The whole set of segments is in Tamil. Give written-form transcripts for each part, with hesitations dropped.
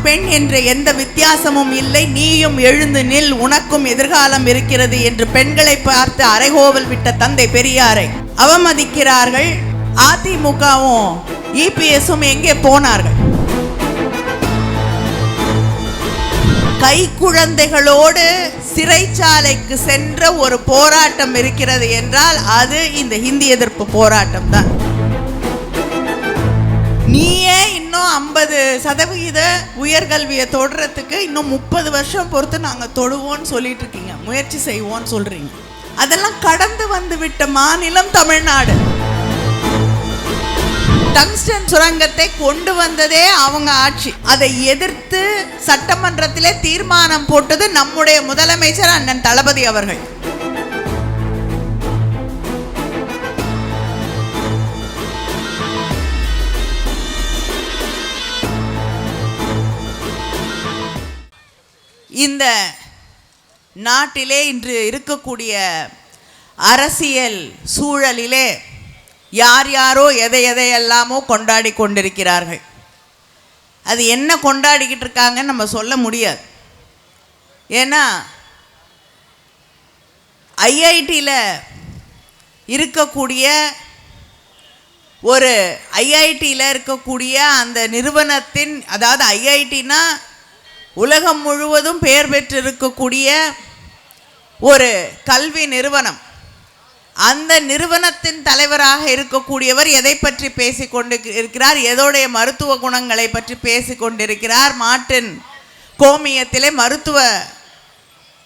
பெண் என்ற எந்த வித்தியாசமும் இல்லை, நீயும் எழுந்து நில், உனக்கும் எதிர்காலம் இருக்கிறது என்று பெண்களை பார்த்து அரைகோவல் விட்ட தந்தை பெரியாரை அவமதிக்கிறார்கள். அதிமுகவும் இபிஎஸும் எங்கே போனார்கள்? கைக்குழந்தைகளோடு சிறைச்சாலைக்கு சென்ற ஒரு போராட்டம் இருக்கிறது என்றால் அது இந்த ஹிந்தி எதிர்ப்பு போராட்டம் தான். நீயே இன்னும் 50% உயர்கல்வியை தொடுறதுக்கு இன்னும் 30 வருஷம் பொறுத்து நாங்கள் தொடுவோன்னு சொல்லிட்டு இருக்கீங்க, முயற்சி செய்வோன்னு சொல்றீங்க. அதெல்லாம் கடந்து வந்து விட்ட மாநிலம் தமிழ்நாடு. டங்ஸ்டன் சுரங்கத்தை கொண்டு வந்ததே அவங்க ஆட்சி. அதை எதிர்த்து சட்டமன்றத்திலே தீர்மானம் போட்டது நம்முடைய முதலமைச்சர் அண்ணன் தளபதி அவர்கள். இந்த நாட்டிலே இன்று இருக்கக்கூடிய அரசியல் சூழலிலே யார் யாரோ எதையெல்லாமோ கொண்டாடி கொண்டிருக்கிறார்கள். அது என்ன கொண்டாடிக்கிட்டு இருக்காங்கன்னு நம்ம சொல்ல முடியாது. ஏன்னா ஐஐடியில் இருக்கக்கூடிய அந்த நிறுவனத்தின், அதாவது ஐஐடினா உலகம் முழுவதும் பெயர் பெற்றிருக்கக்கூடிய ஒரு கல்வி நிறுவனம். அந்த நிறுவனத்தின் தலைவராக இருக்கக்கூடியவர் எதை பற்றி பேசிக்கொண்டு இருக்கிறார்? எதோடைய மருத்துவ குணங்களை பற்றி பேசிக்கொண்டிருக்கிறார்? மாட்டின் கோமியத்திலே மருத்துவ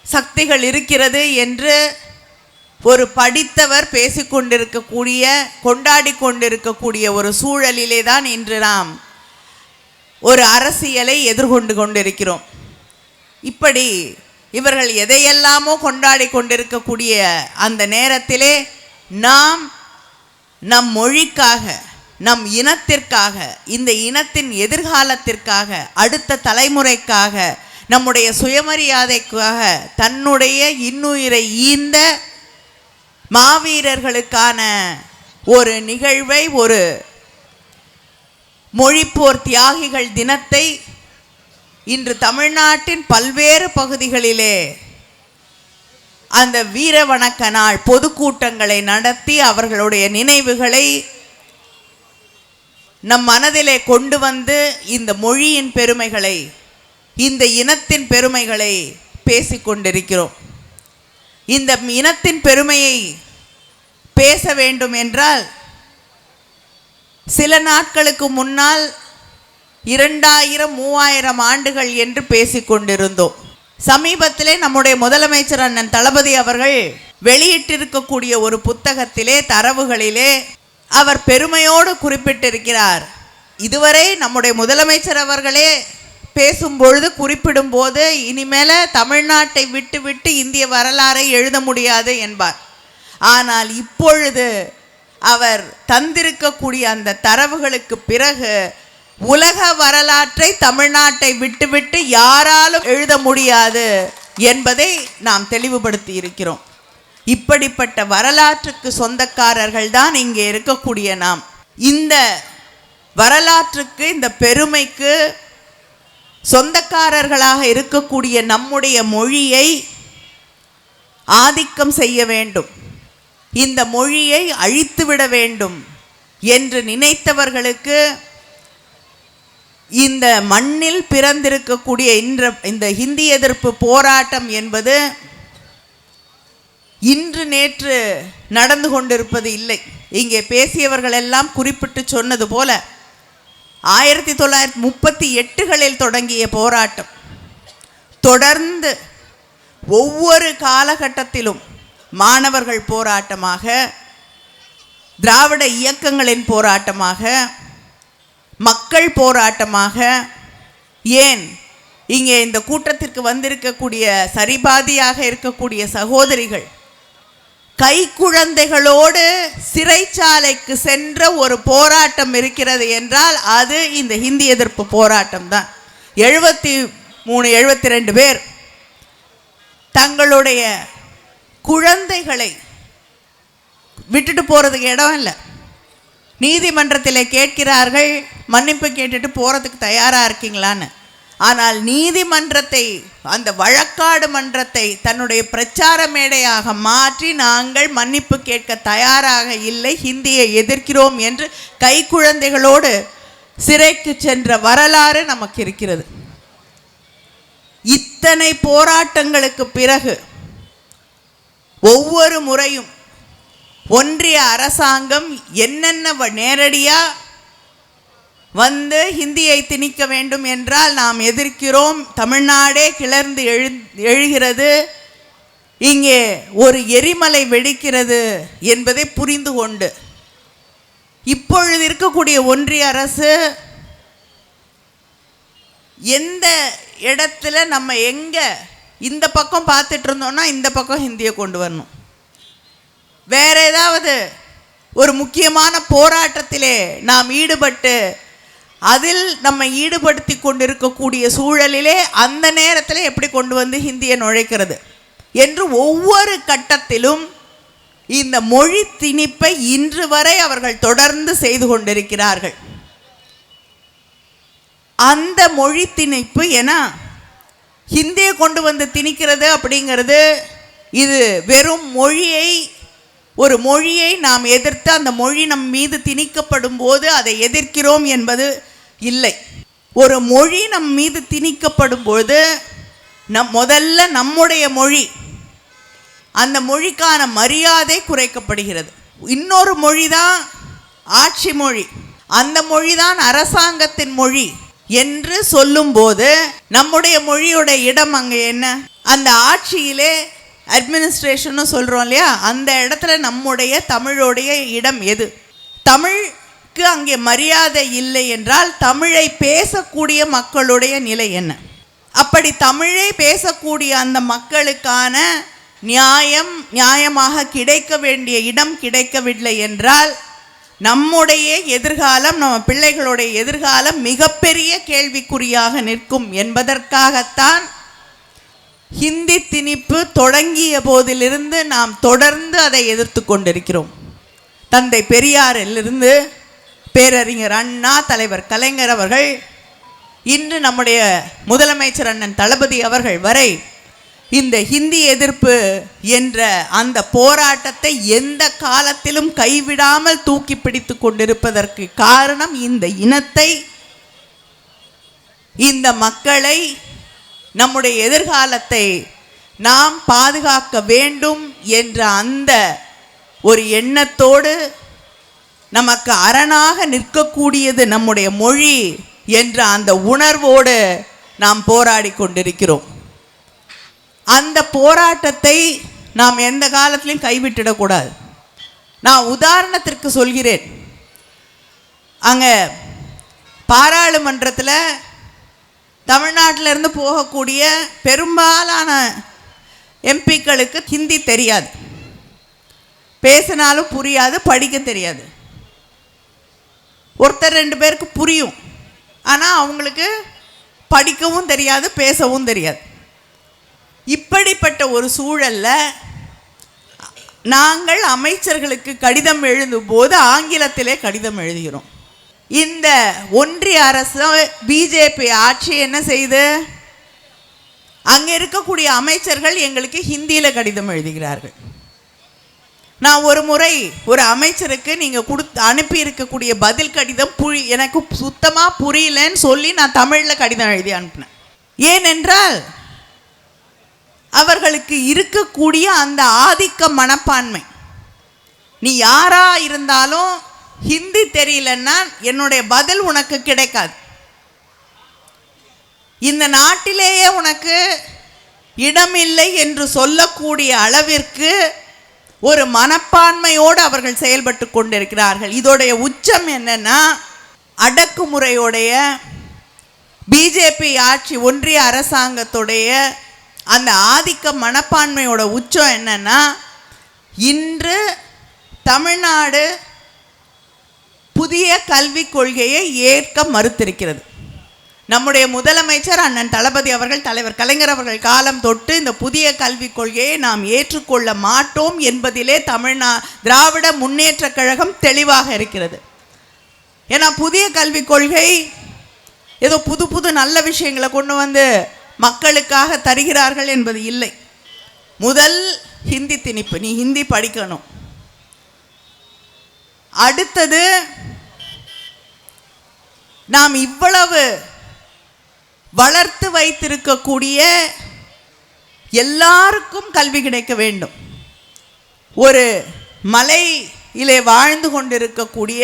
சக்திகள் இருக்கிறது என்று ஒரு படித்தவர் பேசிக்கொண்டிருக்கக்கூடிய, கொண்டாடி கொண்டிருக்கக்கூடிய ஒரு சூழலிலே தான் இன்று நாம் ஒரு அரசியலை எதிர்கொண்டு கொண்டிருக்கிறோம். இப்படி இவர்கள் எதையெல்லாமோ கொண்டாடி கொண்டிருக்கக்கூடிய அந்த நேரத்திலே நாம் நம் மொழிக்காக, நம் இனத்திற்காக, இந்த இனத்தின் எதிர்காலத்திற்காக, அடுத்த தலைமுறைக்காக, நம்முடைய சுயமரியாதைக்காக தன்னுடைய இன்னுயிரை ஈந்த மாவீரர்களுக்கான ஒரு நிகழ்வை, ஒரு மொழிப்போர் தியாகிகள் தினத்தை இன்று தமிழ்நாட்டின் பல்வேறு பகுதிகளிலே அந்த வீர வணக்க நாள் பொதுக்கூட்டங்களை நடத்தி அவர்களுடைய நினைவுகளை நம் மனதிலே கொண்டு வந்து இந்த மொழியின் பெருமைகளை, இந்த இனத்தின் பெருமைகளை பேசிக்கொண்டிருக்கிறோம். இந்த இனத்தின் பெருமையை பேச வேண்டும் என்றால் சில நாட்களுக்கு முன்னால் 2000-3000 ஆண்டுகள் என்று பேசிக்கொண்டிருந்தோம். சமீபத்திலே நம்முடைய முதலமைச்சர் அண்ணன் தளபதி அவர்கள் வெளியிட்டிருக்கக்கூடிய ஒரு புத்தகத்திலே, தரவுகளிலே அவர் பெருமையோடு குறிப்பிட்டிருக்கிறார். இதுவரை நம்முடைய முதலமைச்சர் அவர்களே பேசும்பொழுது, குறிப்பிடும் போது, இனிமேல தமிழ்நாட்டை விட்டு விட்டு இந்திய வரலாறை எழுத முடியாது என்பார். ஆனால் இப்பொழுது அவர் தந்திருக்கக்கூடிய அந்த தரவுகளுக்கு பிறகு உலக வரலாற்றை தமிழ்நாட்டை விட்டுவிட்டு யாராலும் எழுத முடியாது என்பதை நாம் தெளிவுபடுத்தி இருக்கிறோம். இப்படிப்பட்ட வரலாற்றுக்கு சொந்தக்காரர்கள் தான் இங்கே இருக்கக்கூடிய நாம். இந்த வரலாற்றுக்கு, இந்த பெருமைக்கு சொந்தக்காரர்களாக இருக்கக்கூடிய நம்முடைய மொழியை ஆதிக்கம் செய்ய வேண்டும், இந்த மொழியை அழித்துவிட வேண்டும் என்று நினைத்தவர்களுக்கு இந்த மண்ணில் பிறந்திருக்கக்கூடிய இந்த ஹிந்தி எதிர்ப்பு போராட்டம் என்பது இன்று நேற்று நடந்து கொண்டிருப்பது இல்லை. இங்கே பேசியவர்கள் எல்லாம் குறிப்பிட்டு சொன்னது போல 1938களில் தொடங்கிய போராட்டம் தொடர்ந்து ஒவ்வொரு காலகட்டத்திலும் மாணவர்கள் போராட்டமாக, திராவிட இயக்கங்களின் போராட்டமாக, மக்கள் போராட்டமாக, ஏன் இங்கே இந்த கூட்டத்திற்கு வந்திருக்கக்கூடிய சரிபாதியாக இருக்கக்கூடிய சகோதரிகள் கைக்குழந்தைகளோடு சிறைச்சாலைக்கு சென்ற ஒரு போராட்டம் இருக்கிறது என்றால் அது இந்த ஹிந்தி எதிர்ப்பு போராட்டம் தான். 73-72 பேர் தங்களுடைய குழந்தைகளை விட்டுட்டு போகிறதுக்கு இடம் இல்லை. நீதிமன்றத்தில் கேட்கிறார்கள், மன்னிப்பு கேட்டுட்டு போகிறதுக்கு தயாராக இருக்கீங்களான்னு. ஆனால் நீதிமன்றத்தை, அந்த வழக்காடு மன்றத்தை தன்னுடைய பிரச்சார மேடையாக மாற்றி நாங்கள் மன்னிப்பு கேட்க தயாராக இல்லை, ஹிந்தியை எதிர்க்கிறோம் என்று கைக்குழந்தைகளோடு சிறைக்கு சென்ற வரலாறு நமக்கு இருக்கிறது. இத்தனை போராட்டங்களுக்கு பிறகு ஒவ்வொரு முறையும் ஒன்றிய அரசாங்கம் என்னென்ன நேரடியாக வந்து ஹிந்தியை திணிக்க வேண்டும் என்றால் நாம் எதிர்க்கிறோம், தமிழ்நாடே கிளர்ந்து எழுகிறது, இங்கே ஒரு எரிமலை வெடிக்கிறது என்பதை புரிந்து கொண்டு இப்பொழுது இருக்கக்கூடிய ஒன்றிய அரசு எந்த இடத்துல நம்ம எங்கே இந்த பக்கம் பார்த்துட்டு இருந்தோம்னா இந்த பக்கம் ஹிந்தியை கொண்டு வரணும், வேற ஏதாவது ஒரு முக்கியமான போராட்டத்திலே நாம் ஈடுபட்டு அதில் நம்ம ஈடுபடுத்தி கொண்டிருக்கக்கூடிய சூழலிலே அந்த நேரத்தில் எப்படி கொண்டு வந்து ஹிந்தியை நுழைக்கிறது என்று ஒவ்வொரு கட்டத்திலும் இந்த மொழி திணிப்பை இன்று வரை அவர்கள் தொடர்ந்து செய்து கொண்டிருக்கிறார்கள். அந்த மொழி திணிப்பு என ஹிந்தியை கொண்டு வந்து திணிக்கிறது அப்படிங்கிறது இது வெறும் ஒரு மொழியை நாம் எதிர்த்து அந்த மொழி நம் மீது திணிக்கப்படும் போது அதை எதிர்க்கிறோம் என்பது இல்லை. ஒரு மொழி நம் மீது திணிக்கப்படும் போது முதல்ல நம்முடைய மொழி, அந்த மொழிக்கான மரியாதை குறைக்கப்படுகிறது. இன்னொரு மொழி தான் ஆட்சி மொழி, அந்த மொழி தான் அரசாங்கத்தின் மொழி என்று சொல்லும்போது நம்முடைய மொழியோட இடம் அங்கே என்ன? அந்த ஆட்சியிலே அட்மினிஸ்ட்ரேஷன் சொல்கிறோம் இல்லையா, அந்த இடத்துல நம்முடைய தமிழோடைய இடம் எது? தமிழுக்கு அங்கே மரியாதை இல்லை என்றால் தமிழை பேசக்கூடிய மக்களுடைய நிலை என்ன? அப்படி தமிழை பேசக்கூடிய அந்த மக்களுக்கான நியாயமாக கிடைக்க வேண்டிய இடம் கிடைக்கவில்லை என்றால் நம்முடைய எதிர்காலம், நம்ம பிள்ளைகளுடைய எதிர்காலம் மிகப்பெரிய கேள்விக்குறியாக நிற்கும் என்பதற்காகத்தான் ஹிந்தி திணிப்பு தொடங்கிய போதிலிருந்து நாம் தொடர்ந்து அதை எதிர்த்து கொண்டிருக்கிறோம். தந்தை பெரியாரிலிருந்து பேரறிஞர் அண்ணா, தலைவர் கலைஞர் அவர்கள், இன்று நம்முடைய முதலமைச்சர் அண்ணன் தளபதி அவர்கள் வரை இந்த ஹிந்தி எதிர்ப்பு என்ற அந்த போராட்டத்தை எந்த காலத்திலும் கைவிடாமல் தூக்கி பிடித்து கொண்டிருப்பதற்கு காரணம் இந்த இனத்தை, இந்த மக்களை, நம்முடைய எதிர்காலத்தை நாம் பாதுகாக்க வேண்டும் என்ற அந்த ஒரு எண்ணத்தோடு நமக்கு அரணாக நிற்கக்கூடியது நம்முடைய மொழி என்ற அந்த உணர்வோடு நாம் போராடி கொண்டிருக்கிறோம். அந்த போராட்டத்தை நாம் எந்த காலத்திலையும் கைவிட்டிடக்கூடாது. நான் உதாரணத்திற்கு சொல்கிறேன், அங்கே பாராளுமன்றத்தில் தமிழ்நாட்டிலிருந்து போகக்கூடிய பெரும்பாலான எம்பிக்களுக்கு ஹிந்தி தெரியாது, பேசினாலும் புரியாது, படிக்க தெரியாது. ஒருத்தர் ரெண்டு பேருக்கு புரியும், ஆனால் அவங்களுக்கு படிக்கவும் தெரியாது, பேசவும் தெரியாது. இப்படிப்பட்ட ஒரு சூழலில் நாங்கள் அமைச்சர்களுக்கு கடிதம் எழுதும் போது ஆங்கிலத்திலே கடிதம் எழுதுகிறோம். இந்த ஒன்றிய அரசு பிஜேபி ஆட்சி என்ன செய்து, அங்கே இருக்கக்கூடிய அமைச்சர்கள் எங்களுக்கு ஹிந்தியில் கடிதம் எழுதுகிறார்கள். நான் ஒரு முறை ஒரு அமைச்சருக்கு நீங்கள் அனுப்பி இருக்கக்கூடிய பதில் கடிதம் எனக்கு சுத்தமாக புரியலன்னு சொல்லி நான் தமிழில் கடிதம் எழுதி அனுப்பினேன். ஏனென்றால் அவர்களுக்கு இருக்கக்கூடிய அந்த ஆதிக்க மனப்பான்மை, நீ யாரா இருந்தாலும் ஹிந்தி தெரியலன்னா என்னுடைய பதில் உனக்கு கிடைக்காது, இந்த நாட்டிலேயே உனக்கு இடமில்லை என்று சொல்லக்கூடிய அளவிற்கு ஒரு மனப்பான்மையோடு அவர்கள் செயல்பட்டு கொண்டிருக்கிறார்கள். இதோடைய உச்சம் என்னன்னா, அடக்குமுறையோடைய பிஜேபி ஆட்சி ஒன்றிய அரசாங்கத்துடைய அந்த ஆதிக்க மனப்பான்மையோட உச்சம் என்னன்னா, இன்று தமிழ்நாடு புதிய கல்விக் கொள்கையை ஏற்க மறுத்திருக்கிறது. நம்முடைய முதலமைச்சர் அண்ணன் தளபதி அவர்கள், தலைவர் கலைஞர் அவர்கள் காலம் தொட்டு இந்த புதிய கல்விக் கொள்கையை நாம் ஏற்றுக்கொள்ள மாட்டோம் என்பதிலே திராவிட முன்னேற்ற கழகம் தெளிவாக இருக்கிறது. ஏன்னா புதிய கல்விக் கொள்கை ஏதோ புது புது நல்ல விஷயங்களை கொண்டு வந்து மக்களுக்காக தருகிறார்கள் என்பது இல்லை. முதல் ஹிந்தி திணிப்பு, நீ ஹிந்தி படிக்கணும். அடுத்தது, நாம் இவ்வளவு வளர்த்து வைத்திருக்கக்கூடிய எல்லாருக்கும் கல்வி கிடைக்க வேண்டும். ஒரு மலையிலே வாழ்ந்து கொண்டிருக்கக்கூடிய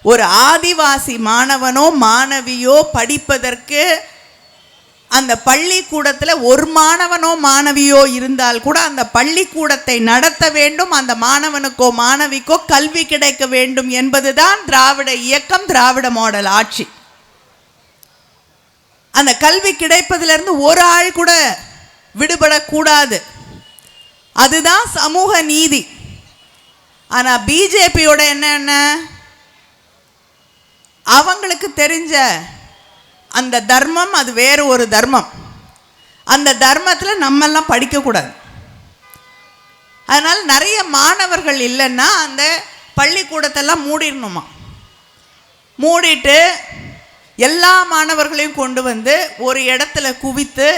ஒரு ஆதிவாசி மாணவனோ மாணவியோ படிப்பதற்கு அந்த பள்ளிக்கூடத்தில் ஒரு மாணவனோ மாணவியோ இருந்தால் கூட அந்த பள்ளிக்கூடத்தை நடத்த வேண்டும், அந்த மாணவனுக்கோ மாணவிக்கோ கல்வி கிடைக்க வேண்டும் என்பதுதான் திராவிட இயக்கம், திராவிட மாடல் ஆட்சி. அந்த கல்வி கிடைப்பதிலிருந்து ஒரு ஆள் கூட விடுபடக்கூடாது. அதுதான் சமூக நீதி. ஆனால் பிஜேபியோட என்ன, அவங்களுக்கு தெரிஞ்ச அந்த தர்மம் அது வேறு ஒரு தர்மம். அந்த தர்மத்தில் நம்மெல்லாம் படிக்கக்கூடாது. அதனால் நிறைய மாணவர்கள் இல்லைன்னா அந்த பள்ளிக்கூடத்தெல்லாம் மூடிடணுமா. மூடிட்டு எல்லா மாணவர்களையும் கொண்டு வந்து ஒரு இடத்துல குவித்து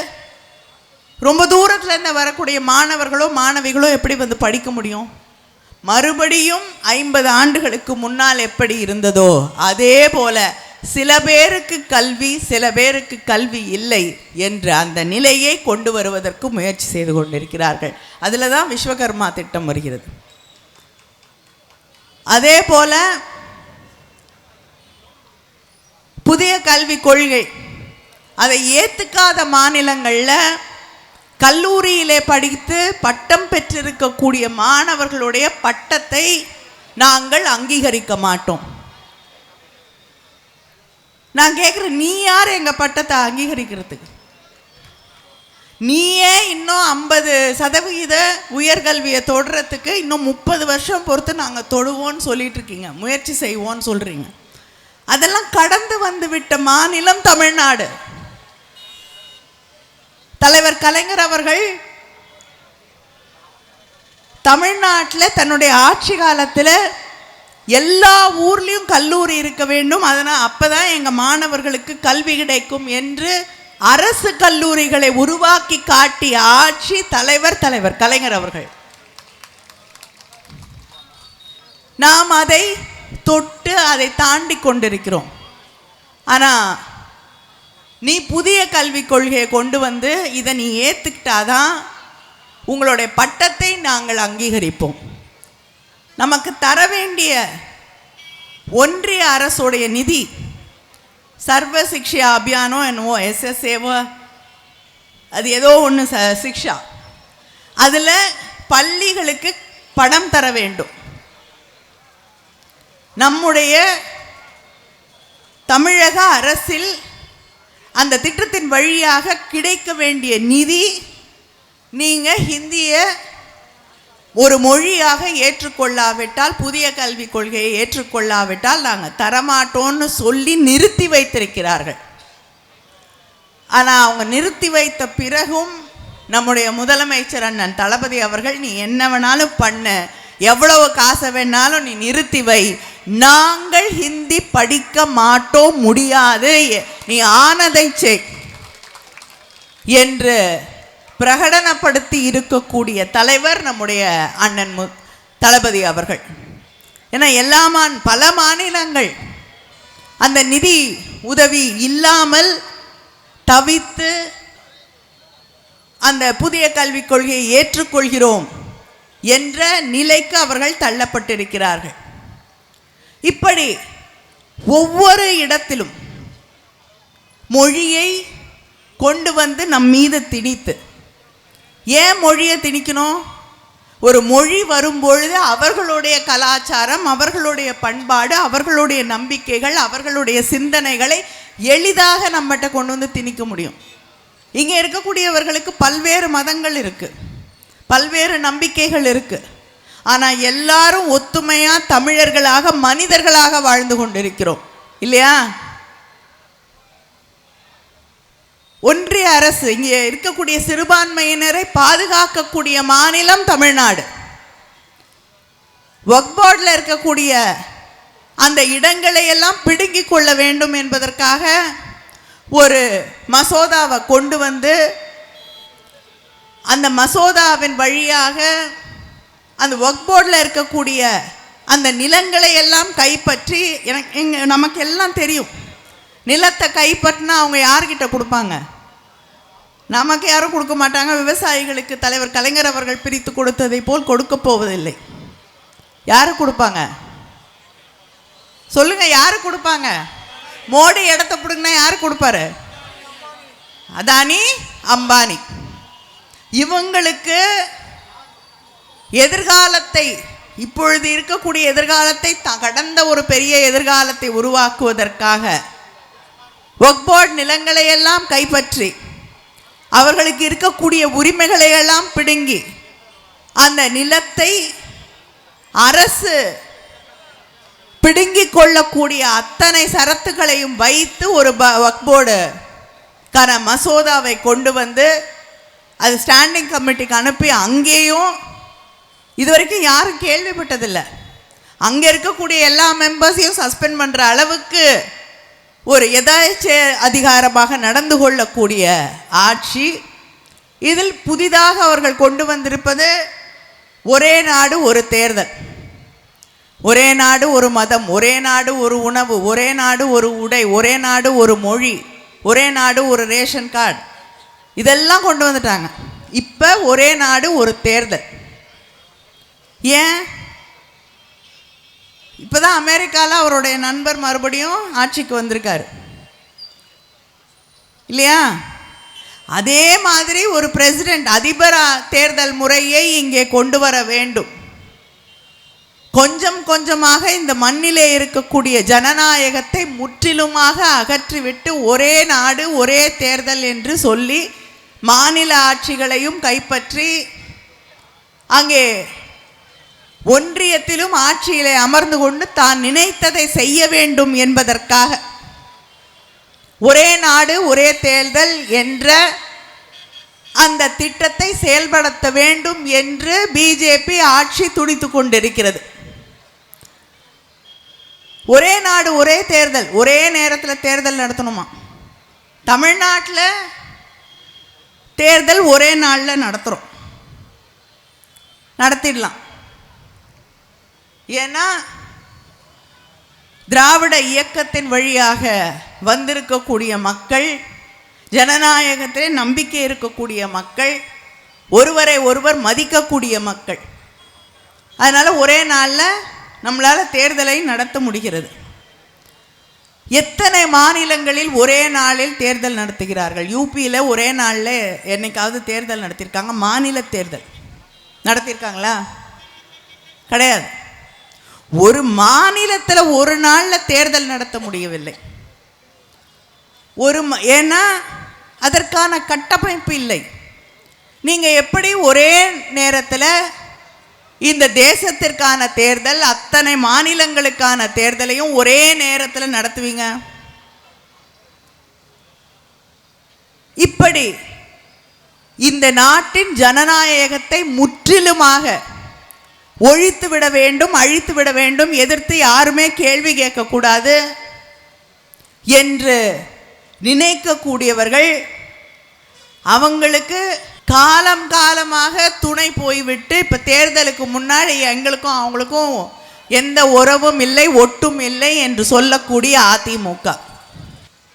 ரொம்ப தூரத்தில் இருந்து வரக்கூடிய மாணவர்களோ மாணவிகளோ எப்படி வந்து படிக்க முடியும்? மறுபடியும் 50 ஆண்டுகளுக்கு முன்னால் எப்படி இருந்ததோ அதே போல சில பேருக்கு கல்வி, சில பேருக்கு கல்வி இல்லை என்ற அந்த நிலையை கொண்டு வருவதற்கு முயற்சி செய்து கொண்டிருக்கிறார்கள். அதில் தான் விஸ்வகர்மா திட்டம் வருகிறது. அதே போல புதிய கல்விக் கொள்கை அதை ஏற்றுக்காத மாநிலங்களில் கல்லூரியிலே படித்து பட்டம் பெற்றிருக்கக்கூடிய மாணவர்களுடைய பட்டத்தை நாங்கள் அங்கீகரிக்க மாட்டோம். நான் கேட்குறேன், நீ யார் எங்கள் பட்டத்தை அங்கீகரிக்கிறதுக்கு? நீயே இன்னும் 50% உயர்கல்வியை தொடுறதுக்கு இன்னும் 30 வருஷம் பொறுத்து நாங்கள் தொடுவோன்னு சொல்லிட்டு இருக்கீங்க, முயற்சி செய்வோன்னு சொல்கிறீங்க. அதெல்லாம் கடந்து வந்து விட்ட மாநிலம் தமிழ்நாடு. தலைவர் கலைஞர் அவர்கள் தமிழ்நாட்டில் தன்னுடைய ஆட்சி காலத்தில் எல்லா ஊர்லேயும் கல்லூரி இருக்க வேண்டும், அதனால் அப்போதான் எங்கள் மாணவர்களுக்கு கல்வி கிடைக்கும் என்று அரசு கல்லூரிகளை உருவாக்கி காட்டிய ஆட்சி தலைவர் கலைஞர் அவர்கள். நாம் அதை தொட்டு அதை தாண்டி கொண்டிருக்கிறோம். ஆனால் நீ புதிய கல்விக் கொள்கையை கொண்டு வந்து இதை நீ ஏற்றுக்கிட்டாதான் உங்களுடைய பட்டத்தை நாங்கள் அங்கீகரிப்போம். நமக்கு தர வேண்டிய ஒன்றிய அரசுடைய நிதி சர்வ சிக்ஷா அபியானோ என்னவோ SSAவோ அது ஏதோ ஒன்று சிக்ஷா, அதில் பள்ளிகளுக்கு பணம் தர வேண்டும். நம்முடைய தமிழக அரசில் அந்த திட்டத்தின் வழியாக கிடைக்க வேண்டிய நிதி நீங்கள் ஹிந்தியை ஒரு மொழியாக ஏற்றுக்கொள்ளாவிட்டால், புதிய கல்விக் கொள்கையை ஏற்றுக்கொள்ளாவிட்டால் நாங்கள் தரமாட்டோன்னு சொல்லி நிறுத்தி வைத்திருக்கிறார்கள். ஆனால் அவங்க நிறுத்தி வைத்த பிறகும் நம்முடைய முதலமைச்சர் அண்ணன் தளபதி அவர்கள், நீ என்ன வேணாலும் பண்ண, எவ்வளவு காசை வேணாலும் நீ நிறுத்தி வை, நாங்கள் ஹிந்தி படிக்க மாட்டோம், முடியாது, நீ ஆனதை செய் என்று பிரகடனப்படுத்தி இருக்கக்கூடிய தலைவர் நம்முடைய அண்ணன் தளபதி அவர்கள். ஏன்னா பல மாநிலங்கள் அந்த நிதி உதவி இல்லாமல் தவித்து அந்த புதிய கல்விக் கொள்கையை ஏற்றுக்கொள்கிறோம் என்ற நிலைக்கு அவர்கள் தள்ளப்பட்டிருக்கிறார்கள். இப்படி ஒவ்வொரு இடத்திலும் மொழியை கொண்டு வந்து நம் மீது திணித்து, ஏன் மொழியை திணிக்கணும்? ஒரு மொழி வரும்பொழுது அவர்களுடைய கலாச்சாரம், அவர்களுடைய பண்பாடு, அவர்களுடைய நம்பிக்கைகள், அவர்களுடைய சிந்தனைகளை எளிதாக நம்மகிட்ட கொண்டு வந்து திணிக்க முடியும். இங்கே இருக்கக்கூடியவர்களுக்கு பல்வேறு மதங்கள் இருக்குது, பல்வேறு நம்பிக்கைகள் இருக்குது. ஆனால் எல்லாரும் ஒத்துமையாக தமிழர்களாக மனிதர்களாக வாழ்ந்து கொண்டிருக்கிறோம் இல்லையா? ஒன்றிய அரசு இங்கே இருக்கக்கூடிய சிறுபான்மையினரை பாதுகாக்கக்கூடிய மாநிலம் தமிழ்நாடு. வக்ஃப் போர்டில் இருக்கக்கூடிய அந்த இடங்களை எல்லாம் பிடுங்கிக் கொள்ள வேண்டும் என்பதற்காக ஒரு மசோதாவை கொண்டு வந்து அந்த மசோதாவின் வழியாக அந்த ஒர்க் போர்டில் இருக்கக்கூடிய அந்த நிலங்களை எல்லாம் கைப்பற்றி நமக்கு எல்லாம் தெரியும். நிலத்தை கைப்பற்றினா அவங்க யார்கிட்ட கொடுப்பாங்க? நமக்கு யாரும் கொடுக்க மாட்டாங்க. விவசாயிகளுக்கு தலைவர் கலைஞர் அவர்கள் பிரித்து கொடுத்ததை போல் கொடுக்க போவதில்லை. யாரு கொடுப்பாங்க சொல்லுங்க? யாரு கொடுப்பாங்க? மோடி இடத்த பிடுங்கினா யாரு கொடுப்பாரு? அதானி, அம்பானி. இவங்களுக்கு எதிர்காலத்தை, இப்பொழுது இருக்கக்கூடிய எதிர்காலத்தை கடந்த ஒரு பெரிய எதிர்காலத்தை உருவாக்குவதற்காக வக்ஃப் போர்டு நிலங்களை எல்லாம் கைப்பற்றி அவர்களுக்கு இருக்கக்கூடிய உரிமைகளை எல்லாம் பிடுங்கி அந்த நிலத்தை அரசு பிடுங்கிக் கொள்ளக்கூடிய அத்தனை சரத்துகளையும் வைத்து ஒரு வக்ஃப் போர்டுக்கான மசோதாவை கொண்டு வந்து அது ஸ்டாண்டிங் கமிட்டிக்கு அனுப்பி அங்கேயும் இதுவரைக்கும் யாரும் கேள்விப்பட்டதில்லை. அங்கே இருக்கக்கூடிய எல்லா மெம்பர்ஸையும் சஸ்பெண்ட் பண்ணுற அளவுக்கு ஒரு எதாச்ச அதிகாரமாக நடந்து கொள்ளக்கூடிய ஆட்சி. இதில் புதிதாக அவர்கள் கொண்டு வந்திருப்பது ஒரே நாடு ஒரு தேர்தல், ஒரே நாடு ஒரு மதம், ஒரே நாடு ஒரு உணவு, ஒரே நாடு ஒரு உடை, ஒரே நாடு ஒரு மொழி, ஒரே நாடு ஒரு ரேஷன் கார்டு, இதெல்லாம் கொண்டு வந்துட்டாங்க. இப்போ ஒரே நாடு ஒரு தேர்தல். ஏன்? இப்போ தான் அமெரிக்காவில் அவருடைய நண்பர் மறுபடியும் ஆட்சிக்கு வந்திருக்காரு இல்லையா? அதே மாதிரி ஒரு பிரசிடென்ட், அதிபர் தேர்தல் முறையை இங்கே கொண்டு வர வேண்டும். கொஞ்சம் கொஞ்சமாக இந்த மண்ணிலே இருக்கக்கூடிய ஜனநாயகத்தை முற்றிலுமாக அகற்றிவிட்டு ஒரே நாடு ஒரே தேர்தல் என்று சொல்லி மாநில ஆட்சிகளையும் கைப்பற்றி அங்கே ஒன்றியத்திலும் ஆட்சியிலே அமர்ந்து கொண்டு தான் நினைத்ததை செய்ய வேண்டும் என்பதற்காக ஒரே நாடு ஒரே தேர்தல் என்ற அந்த திட்டத்தை செயல்படுத்த வேண்டும் என்று பிஜேபி ஆட்சி துடித்து கொண்டிருக்கிறது. ஒரே நாடு ஒரே தேர்தல், ஒரே நேரத்தில் தேர்தல் நடத்தணுமா? தமிழ்நாட்டில் தேர்தல் ஒரே நாளில் நடத்திடலாம். ஏன்னா திராவிட இயக்கத்தின் வழியாக வந்திருக்கக்கூடிய மக்கள், ஜனநாயகத்திலே நம்பிக்கை இருக்கக்கூடிய மக்கள், ஒருவரை ஒருவர் மதிக்கக்கூடிய மக்கள். அதனால் ஒரே நாளில் நம்மளால் தேர்தலை நடத்த முடிகிறது. எத்தனை மாநிலங்களில் ஒரே நாளில் தேர்தல் நடத்துகிறார்கள்? யூபியில் ஒரே நாளில் என்னைக்காவது தேர்தல் நடத்தியிருக்காங்க? மாநில தேர்தல் நடத்தியிருக்காங்களா? கிடையாது. ஒரு மாநிலத்தில் ஒரு நாளில் தேர்தல் நடத்த முடியவில்லை. ஏன்னா அதற்கான கட்டமைப்பு இல்லை. நீங்கள் எப்படி ஒரே நேரத்தில் இந்த தேசத்திற்கான தேர்தல், அத்தனை மாநிலங்களுக்கான தேர்தலையும் ஒரே நேரத்தில் நடத்துவீங்க? இப்படி இந்த நாட்டின் ஜனநாயகத்தை முற்றிலுமாக ஒழித்து விட வேண்டும், அழித்து விட வேண்டும், எதிர்த்து யாருமே கேள்வி கேட்கக்கூடாது என்று நினைக்கக்கூடியவர்கள், அவங்களுக்கு காலம் காலமாக துணை போய்விட்டு இப்போ தேர்தலுக்கு முன்னாடி எங்களுக்கும் அவங்களுக்கும் எந்த உறவும் இல்லை, ஒட்டும் இல்லை என்று சொல்லக்கூடிய அதிமுக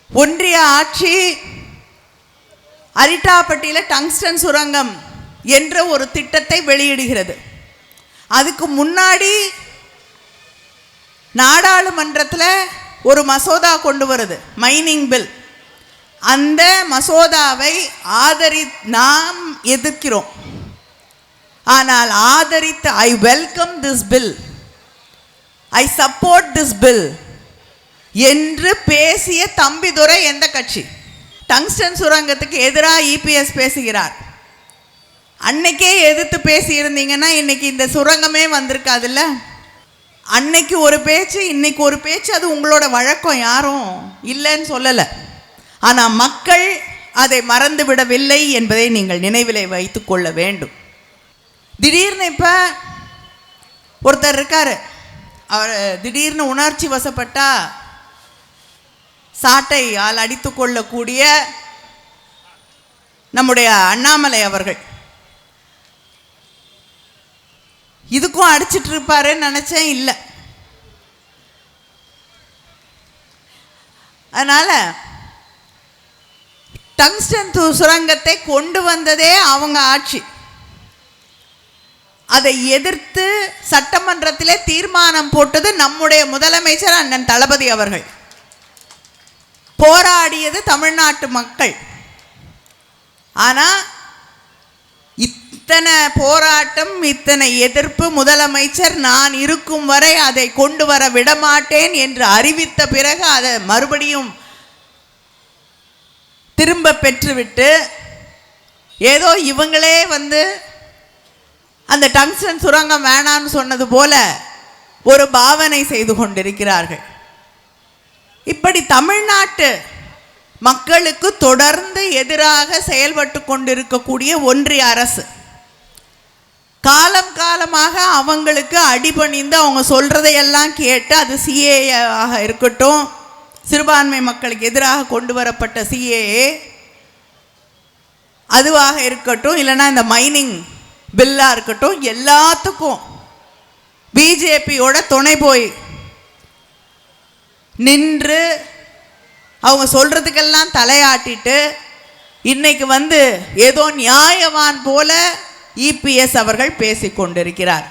ஒன்றிய ஆட்சி அரிட்டாப்பட்டியில் டங்ஸ்டன் சுரங்கம் என்ற ஒரு திட்டத்தை வெளியிடுகிறது. அதுக்கு முன்னாடி நாடாளுமன்றத்தில் ஒரு மசோதா கொண்டு வருது, மைனிங் பில். அந்த மசோதாவை நாம் எதிர்க்கிறோம். ஆனால் ஆதரித்து I welcome this bill, I support this bill என்று பேசிய தம்பிதுரை எந்த கட்சி? டங்ஸ்டன் சுரங்கத்துக்கு எதிராக இபிஎஸ் பேசுகிறார். அன்னைக்கே எதிர்த்து பேசி இருந்தீங்கன்னா இன்னைக்கு இந்த சுரங்கமே வந்திருக்காதுல்ல. அன்னைக்கு ஒரு பேச்சு, இன்னைக்கு ஒரு பேச்சு, அது உங்களோட வழக்கம், யாரும் இல்லைன்னு சொல்லலை. ஆனால் மக்கள் அதை மறந்து விடவில்லை என்பதை நீங்கள் நினைவிலே வைத்து கொள்ள வேண்டும். திடீர்னு இப்போ ஒருத்தர் இருக்கார், அவர் திடீர்னு உணர்ச்சி வசப்பட்டா சாட்டையால் அடித்து கொள்ளக்கூடிய நம்முடைய அண்ணாமலை அவர்கள் இதுக்கும் அடிச்சிட்டு இருப்பாருன்னு நினைச்சேன், இல்லை. அதனால டங்ஸ்டன் சுரங்கத்தை கொண்டு வந்ததே அவங்க ஆட்சி. அதை எதிர்த்து சட்டமன்றத்திலே தீர்மானம் போட்டது நம்முடைய முதலமைச்சர் அண்ணன் தளபதி அவர்கள். போராடியது தமிழ்நாட்டு மக்கள். ஆனால் இத்தனை போராட்டம், இத்தனை எதிர்ப்பு, முதலமைச்சர் நான் இருக்கும் வரை அதை கொண்டு வர விடமாட்டேன் என்று அறிவித்த பிறகு அதை மறுபடியும் திரும்ப பெற்றுவிட்டு ஏதோ இவங்களே அந்த டங்ஸ்டன் சுரங்கம் வேணான்னு சொன்னது போல ஒரு பாவனை செய்து கொண்டிருக்கிறார்கள். இப்படி தமிழ்நாட்டு மக்களுக்கு தொடர்ந்து எதிராக செயல்பட்டு கொண்டிருக்கக்கூடிய ஒன்றிய அரசு காலம் காலமாக அவங்களுக்கு அடிபணிந்து அவங்க சொல்றதையெல்லாம் கேட்டு, அது சிஏஏ ஆக இருக்கட்டும், சிறுபான்மை மக்களுக்கு எதிராக கொண்டு வரப்பட்ட சிஏஏ அதுவாக இருக்கட்டும், இல்லைன்னா இந்த மைனிங் பில்லாக இருக்கட்டும், எல்லாத்துக்கும் பிஜேபியோட துணை போய் நின்று அவங்க சொல்றதுக்கெல்லாம் தலையாட்டிட்டு இன்னைக்கு ஏதோ நியாயவான் போல இபிஎஸ் அவர்கள் பேசிக்கொண்டிருக்கிறார்.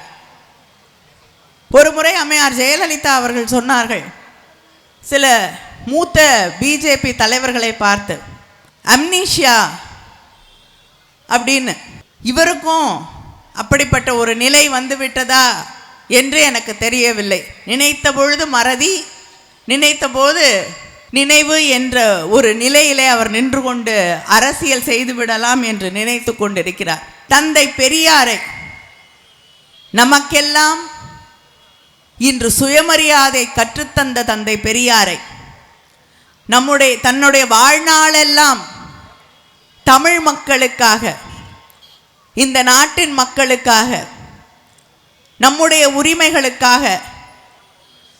ஒரு முறை அம்மையார் ஜெயலலிதா அவர்கள் சொன்னார்கள், சில மூத்த பிஜேபி தலைவர்களை பார்த்து, அம்னீஷியா அப்படின்னு, இவருக்கும் அப்படிப்பட்ட ஒரு நிலை வந்துவிட்டதா என்று எனக்கு தெரியவில்லை. நினைத்த பொழுது மறதி, நினைத்த போது நினைவு என்ற ஒரு நிலையிலே அவர் நின்று கொண்டு அரசியல் செய்துவிடலாம் என்று நினைத்து கொண்டிருக்கிறார். தந்தை பெரியாரை, நமக்கெல்லாம் இன்று சுயமரியாதை கற்றுத்தந்த தந்தை பெரியாரை, தன்னுடைய வாழ்நாளெல்லாம் தமிழ் மக்களுக்காக, இந்த நாட்டின் மக்களுக்காக, நம்முடைய உரிமைகளுக்காக,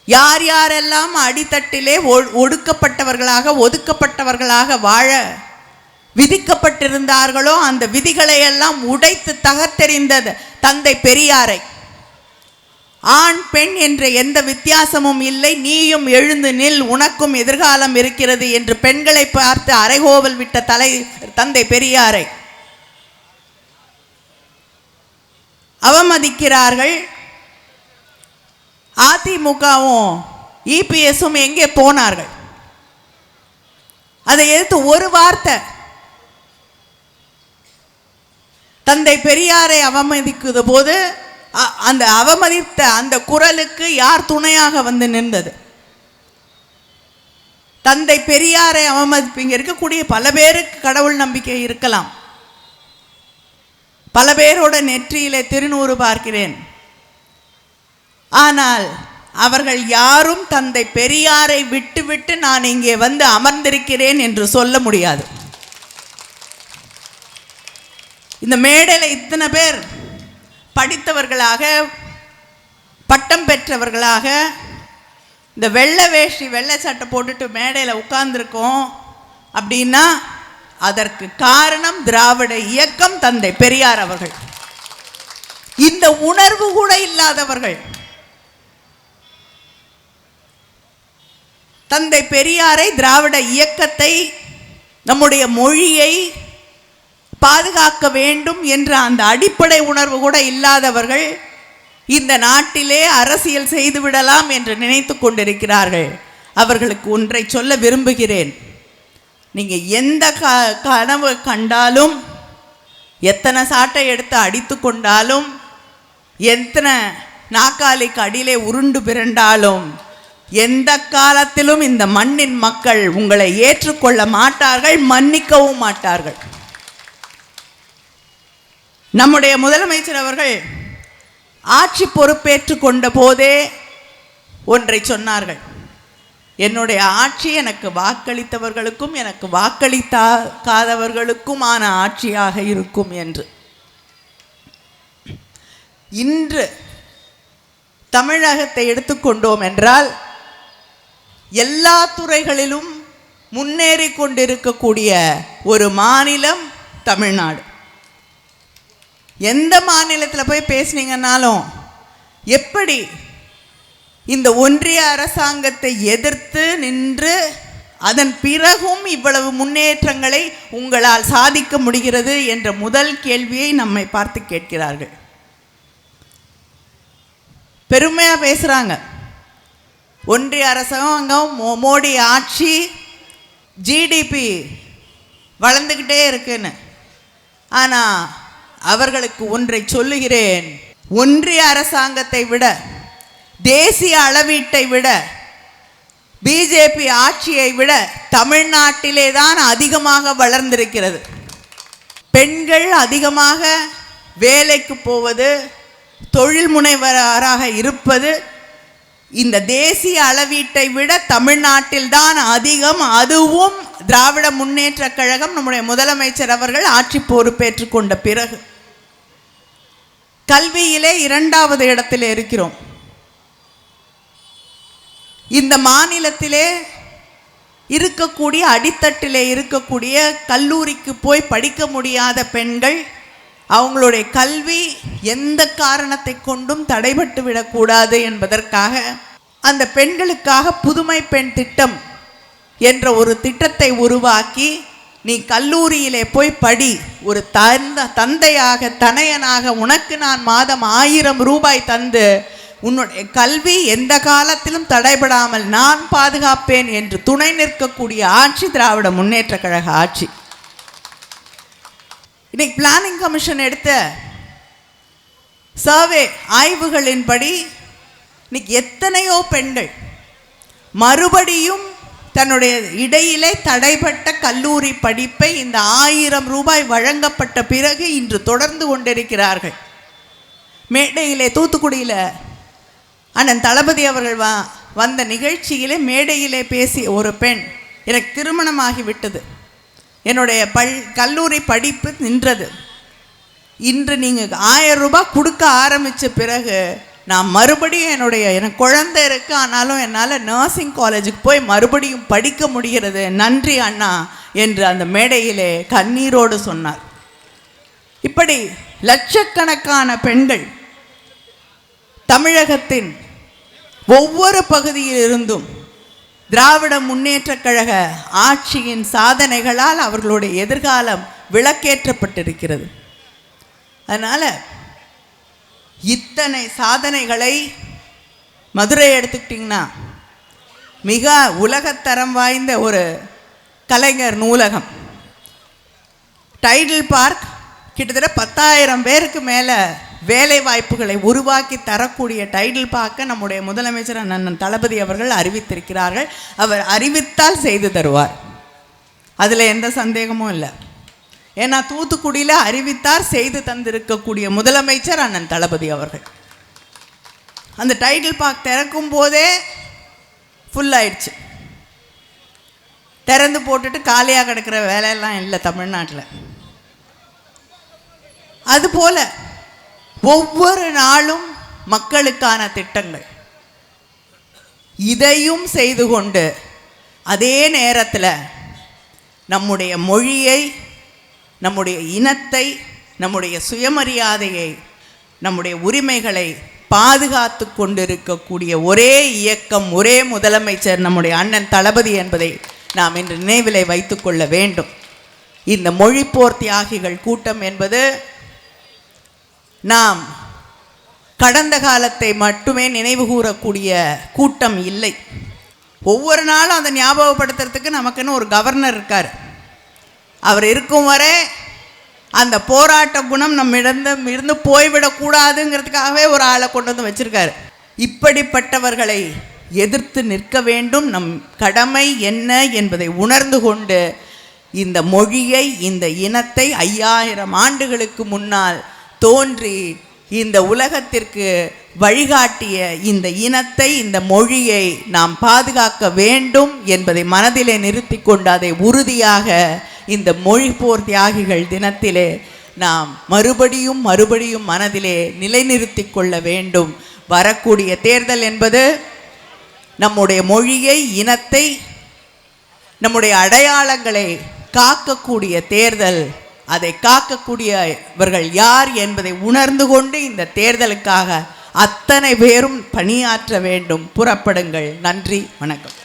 யார் யாரெல்லாம் அடித்தட்டிலே ஒடுக்கப்பட்டவர்களாக ஒதுக்கப்பட்டவர்களாக வாழ விதிக்கப்பட்டிருந்தார்களோ அந்த விதிகளை எல்லாம் உடைத்து தகர்த்தெறிந்த தந்தை பெரியாரை, ஆண் பெண் என்ற எந்த வித்தியாசமும் இல்லை, நீயும் எழுந்து நில், உனக்கும் எதிர்காலம் இருக்கிறது என்று பெண்களை பார்த்து அறைகோவல் விட்ட தந்தை பெரியாரை அவமதிக்கிறார்கள். அதிமுகவும் இபிஎஸும் எங்கே போனார்கள்? அதை எதிர்த்து ஒரு வார்த்தை தந்தை பெரியாரை அவமதிக்குது போது அந்த அவமதித்த அந்த குரலுக்கு யார் துணையாக நின்றது? தந்தை பெரியாரை அவமதிப்பீங்க. இருக்கக்கூடிய பல பேருக்கு கடவுள் நம்பிக்கை இருக்கலாம், பல பேரோட நெற்றியிலே திருநூறு பார்க்கிறேன். ஆனால் அவர்கள் யாரும் தந்தை பெரியாரை விட்டு நான் இங்கே அமர்ந்திருக்கிறேன் என்று சொல்ல முடியாது. இந்த மேடையில் இத்தனை பேர் படித்தவர்களாக, பட்டம் பெற்றவர்களாக, இந்த வெள்ளை வேஷ்டி வெள்ளை சட்டை போட்டுட்டு மேடையில் உட்கார்ந்துருக்கோம் அப்படின்னா அதற்கு காரணம் திராவிட இயக்கம், தந்தை பெரியார் அவர்கள். இந்த உணர்வு கூட இல்லாதவர்கள் தந்தை பெரியாரை, திராவிட இயக்கத்தை, நம்முடைய மொழியை பாதுகாக்க வேண்டும் என்ற அந்த அடிப்படை உணர்வு கூட இல்லாதவர்கள் இந்த நாட்டிலே அரசியல் செய்துவிடலாம் என்று நினைத்து கொண்டிருக்கிறார்கள். அவர்களுக்கு ஒன்றை சொல்ல விரும்புகிறேன். நீங்கள் எந்த கனவு கண்டாலும், எத்தனை சாட்டை எடுத்து அடித்து கொண்டாலும், எத்தனை நாக்காளிக்கு அடியிலே உருண்டு பிறண்டாலும், எந்த காலத்திலும் இந்த மண்ணின் மக்கள் உங்களை ஏற்றுக்கொள்ள மாட்டார்கள், மன்னிக்கவும் மாட்டார்கள். நம்முடைய முதலமைச்சர் அவர்கள் ஆட்சி பொறுப்பேற்று கொண்ட போதே ஒன்றை சொன்னார்கள், என்னுடைய ஆட்சி எனக்கு வாக்களித்தவர்களுக்கும் எனக்கு வாக்களிக்காதவர்களுக்குமான ஆட்சியாக இருக்கும் என்று. இன்று தமிழகத்தை எடுத்துக்கொண்டோம் என்றால் எல்லா துறைகளிலும் முன்னேறி கொண்டிருக்கக்கூடிய ஒரு மாநிலம் தமிழ்நாடு. எந்த மாநிலத்தில் போய் பேசுனீங்கன்னாலும் எப்படி இந்த ஒன்றிய அரசாங்கத்தை எதிர்த்து நின்று அதன் பிறகும் இவ்வளவு முன்னேற்றங்களை உங்களால் சாதிக்க முடிகிறது என்ற முதல் கேள்வியை நம்மை பார்த்து கேட்கிறார்கள். பெருமையாக பேசுகிறாங்க, ஒன்றிய அரசாங்கம் மோடி ஆட்சி ஜிடிபி வளர்ந்துக்கிட்டே இருக்குன்னு. ஆனால் அவர்களுக்கு ஒன்றை சொல்லுகிறேன், ஒன்றிய அரசாங்கத்தை விட தேசிய அளவீட்டை விட பிஜேபி ஆட்சியை விட தமிழ்நாட்டிலே தான் அதிகமாக வளர்ந்திருக்கிறது. பெண்கள் அதிகமாக வேலைக்கு போவது, தொழில் முனைவராக இருப்பது இந்த தேசிய அளவீட்டை விட தமிழ்நாட்டில் தான் அதிகம். அதுவும் திராவிட முன்னேற்ற கழகம் நம்முடைய முதலமைச்சர் அவர்கள் ஆட்சி பொறுப்பேற்று கொண்ட பிறகு. கல்வியிலே 2வது இடத்தில் இருக்கிறோம். இந்த மாநிலத்திலே இருக்கக்கூடிய அடித்தட்டிலே இருக்கக்கூடிய கல்லூரிக்கு போய் படிக்க முடியாத பெண்கள், அவங்களுடைய கல்வி எந்த காரணத்தை கொண்டும் தடைபட்டு விடக்கூடாது என்பதற்காக அந்த பெண்களுக்காக புதுமை பெண் திட்டம் என்ற ஒரு திட்டத்தை உருவாக்கி, நீ கல்லூரியிலே போய் படி, ஒரு தந்தையாக தனையனாக உனக்கு நான் மாதம் 1000 ரூபாய் தந்து உன்னுடைய கல்வி எந்த காலத்திலும் தடைபடாமல் நான் பாதுகாப்பேன் என்று துணை நிற்கக்கூடிய ஆட்சி திராவிட முன்னேற்ற கழக ஆட்சி. இன்னைக்கு பிளானிங் கமிஷன் எடுத்த சர்வே ஆய்வுகளின்படி இன்னைக்கு எத்தனையோ பெண்கள் மறுபடியும் தன்னுடைய இடையிலே தடைப்பட்ட கல்லூரி படிப்பை இந்த 1000 ரூபாய் வழங்கப்பட்ட பிறகு இன்று தொடர்ந்து கொண்டிருக்கிறார்கள். மேடையிலே தூத்துக்குடியில் அண்ணன் தளபதி அவர்கள் வந்த நிகழ்ச்சியிலே மேடையிலே பேசிய ஒரு பெண், எனக்கு திருமணமாகிவிட்டது, என்னுடைய கல்லூரி படிப்பு நின்றது, இன்று நீங்கள் 1000 ரூபாய் கொடுக்க ஆரம்பித்த பிறகு நான் மறுபடியும் எனக்கு குழந்தை இருக்குது, ஆனாலும் என்னால் நர்சிங் காலேஜுக்கு போய் மறுபடியும் படிக்க முடிகிறது, நன்றி அண்ணா என்று அந்த மேடையிலே கண்ணீரோடு சொன்னார். இப்படி லட்சக்கணக்கான பெண்கள் தமிழகத்தின் ஒவ்வொரு பகுதியிலிருந்தும் திராவிட முன்னேற்ற கழக ஆட்சியின் சாதனைகளால் அவர்களுடைய எதிர்காலம் விளக்கேற்றப்பட்டிருக்கிறது. அதனால் இத்தனை சாதனைகளை மதுரை எடுத்துக்கிட்டிங்கன்னா மிக உலகத்தரம் வாய்ந்த ஒரு கலைஞர் நூலகம், டைடல் பார்க், கிட்டத்தட்ட 10,000 பேருக்கு மேலே வேலை வாய்ப்புகளை உருவாக்கி தரக்கூடிய டைடல் பார்க்க நம்முடைய முதலமைச்சர் அண்ணன் தளபதி அவர்கள் அறிவித்திருக்கிறார்கள். அவர் அறிவித்தால் செய்து தருவார், அதில் எந்த சந்தேகமும் இல்லை. ஏன்னா தூத்துக்குடியில் அறிவித்தார் செய்து தந்திருக்கக்கூடிய முதலமைச்சர் அண்ணன் தளபதி அவர்கள். அந்த டைடல் பார்க் திறக்கும் போதே ஃபுல் ஆயிடுச்சு. திறந்து போட்டுட்டு காலியாக கிடக்கிற வேலையெல்லாம் இல்லை தமிழ்நாட்டில். அதுபோல் ஒவ்வொரு நாளும் மக்களுக்கான திட்டங்கள், இதையும் செய்து கொண்டு அதே நேரத்தில் நம்முடைய மொழியை, நம்முடைய இனத்தை, நம்முடைய சுயமரியாதையை, நம்முடைய உரிமைகளை பாதுகாத்து கொண்டிருக்கக்கூடிய ஒரே இயக்கம், ஒரே முதலமைச்சர் நம்முடைய அண்ணன் தளபதி என்பதை நாம் இன்று நினைவிலே வைத்துக்கொள்ள வேண்டும். இந்த மொழிப்போர் தியாகிகள் கூட்டம் என்பது நாம் கடந்த காலத்தை மட்டுமே நினைவு கூறக்கூடிய கூட்டம் இல்லை. ஒவ்வொரு நாளும் அதை ஞாபகப்படுத்துறதுக்கு நமக்குன்னு ஒரு கவர்னர் இருக்கார். அவர் இருக்கும் வரை அந்த போராட்ட குணம் இருந்து போய்விடக்கூடாதுங்கிறதுக்காகவே ஒரு ஆளை கொண்டு வந்து வச்சிருக்காரு. இப்படிப்பட்டவர்களை எதிர்த்து நிற்க வேண்டும். நம் கடமை என்ன என்பதை உணர்ந்து கொண்டு இந்த மொழியை, இந்த இனத்தை 5000 ஆண்டுகளுக்கு முன்னால் தோன்றி இந்த உலகத்திற்கு வழிகாட்டிய இந்த இனத்தை, இந்த மொழியை நாம் பாதுகாக்க வேண்டும் என்பதை மனதிலே நிறுத்தி கொண்டு அதை உறுதியாக இந்த மொழிப்போர் தியாகிகள் தினத்திலே நாம் மறுபடியும் மனதிலே நிலைநிறுத்தி கொள்ள வேண்டும். வரக்கூடிய தேர்தல் என்பது நம்முடைய மொழியை, இனத்தை நம்முடைய அடையாளங்களை காக்கக்கூடிய தேர்தல். அதை காக்கக்கூடியவர்கள் யார் என்பதை உணர்ந்து கொண்டு இந்த தேர்தலுக்காக அத்தனை பேரும் பணியாற்ற வேண்டும். புறப்படுங்கள். நன்றி, வணக்கம்.